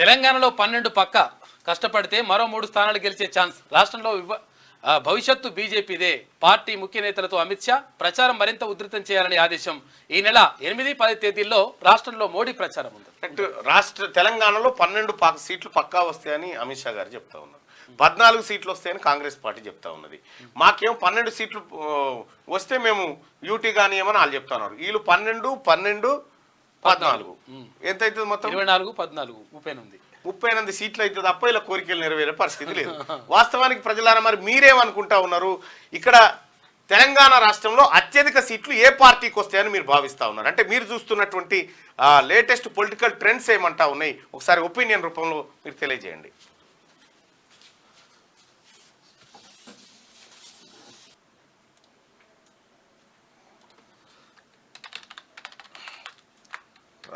తెలంగాణలో 12 పక్క కష్టపడితే మరో 3 స్థానాలు గెలిచే ఛాన్స్. రాష్ట్రంలో భవిష్యత్తు బీజేపీదే. పార్టీ ముఖ్య నేతలతో అమిత్ షా ప్రచారం మరింత ఉధృతం చేయాలని ఆదేశం. ఈ నెల 8, 10 తేదీల్లో రాష్ట్రంలో మోడీ ప్రచారం ఉంది. తెలంగాణలో 12 సీట్లు పక్కా వస్తాయని అమిత్ షా గారు చెప్తా ఉన్నారు. 14 సీట్లు వస్తాయని కాంగ్రెస్ పార్టీ చెప్తా ఉన్నది. మాకేమో 12 సీట్లు వస్తే మేము యూటీ కానీ ఏమని వాళ్ళు చెప్తా ఉన్నారు. వీళ్ళు 12, 14 ఎంత అవుతుంది మొత్తం? 24, 14 38 సీట్లు అయితే తప్ప ఇలా కోరికలు నెరవేరే పరిస్థితి లేదు. వాస్తవానికి ప్రజలారా మరి మీరేమనుకుంటా ఉన్నారు? ఇక్కడ తెలంగాణ రాష్ట్రంలో అత్యధిక సీట్లు ఏ పార్టీకి వస్తాయని మీరు భావిస్తా ఉన్నారు? అంటే మీరు చూస్తున్నటువంటి లేటెస్ట్ పొలిటికల్ ట్రెండ్స్ ఏమంటా ఉన్నాయి? ఒకసారి ఒపీనియన్ రూపంలో మీరు తెలియజేయండి.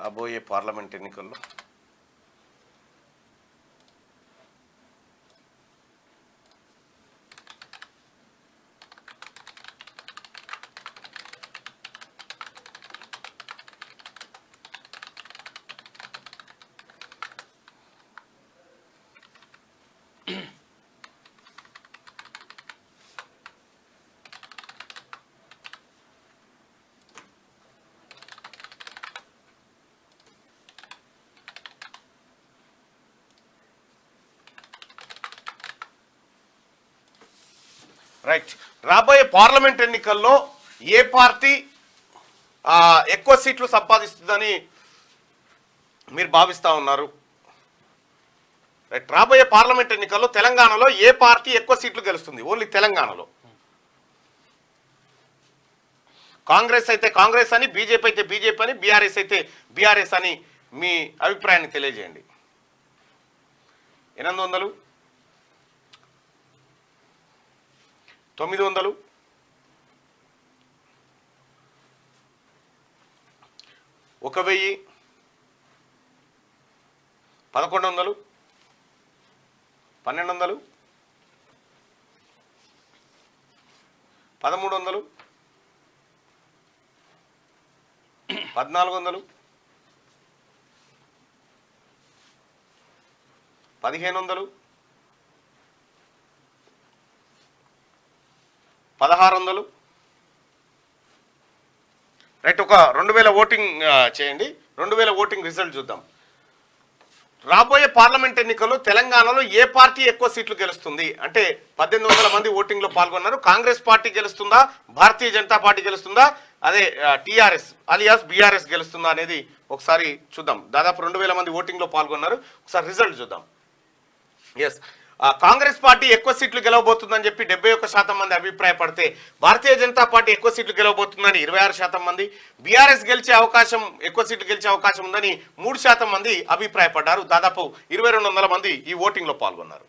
రాబోయే పార్లమెంట్ ఎన్నికల్లో రైట్, రాబోయే పార్లమెంట్ ఎన్నికల్లో ఏ పార్టీ ఎక్కువ సీట్లు సంపాదిస్తుందని మీరు భావిస్తా ఉన్నారు? రైట్, రాబోయే పార్లమెంట్ ఎన్నికల్లో తెలంగాణలో ఏ పార్టీ ఎక్కువ సీట్లు గెలుస్తుంది? ఓన్లీ తెలంగాణలో. కాంగ్రెస్ అయితే కాంగ్రెస్ అని, బీజేపీ అయితే బీజేపీ అని, బీఆర్ఎస్ అయితే బీఆర్ఎస్ అని మీ అభిప్రాయాన్ని తెలియజేయండి. 800, 900, 1000, 1100, 1200, 1300, 1400, 1500, 1600. రైట్, ఒక 2000 ఓటింగ్ చేయండి. 2000 ఓటింగ్ రిజల్ట్ చూద్దాం. రాబోయే పార్లమెంట్ ఎన్నికల్లో తెలంగాణలో ఏ పార్టీ ఎక్కువ సీట్లు గెలుస్తుంది? అంటే 1800 మంది ఓటింగ్లో పాల్గొన్నారు. కాంగ్రెస్ పార్టీ గెలుస్తుందా, భారతీయ జనతా పార్టీ గెలుస్తుందా, అదే టీఆర్ఎస్ అలియాస్ బీఆర్ఎస్ గెలుస్తుందా అనేది ఒకసారి చూద్దాం. దాదాపు 2000 మంది ఓటింగ్లో పాల్గొన్నారు. ఒకసారి రిజల్ట్ చూద్దాం. ఎస్, కాంగ్రెస్ పార్టీ ఎక్కువ సీట్లు గెలవబోతుందని చెప్పి 71% మంది అభిప్రాయపడితే, భారతీయ జనతా పార్టీ ఎక్కువ సీట్లు గెలవబోతుందని 26% మంది, బీఆర్ఎస్ ఎక్కువ సీట్లు గెలిచే అవకాశం ఉందని 3% మంది అభిప్రాయపడ్డారు. దాదాపు 2200 మంది ఈ ఓటింగ్లో పాల్గొన్నారు.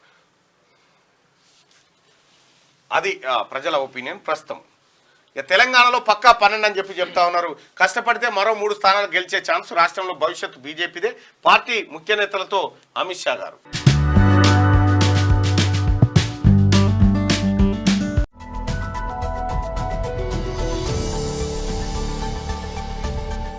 అది ప్రజల ఒపీనియన్ ప్రస్తుతం. ఇక తెలంగాణలో పక్కా 12 అని చెప్పి చెప్తా ఉన్నారు. కష్టపడితే మరో 3 స్థానాలు గెలిచే ఛాన్స్. రాష్ట్రంలో భవిష్యత్తు బీజేపీదే. పార్టీ ముఖ్య నేతలతో అమిత్ షా గారు.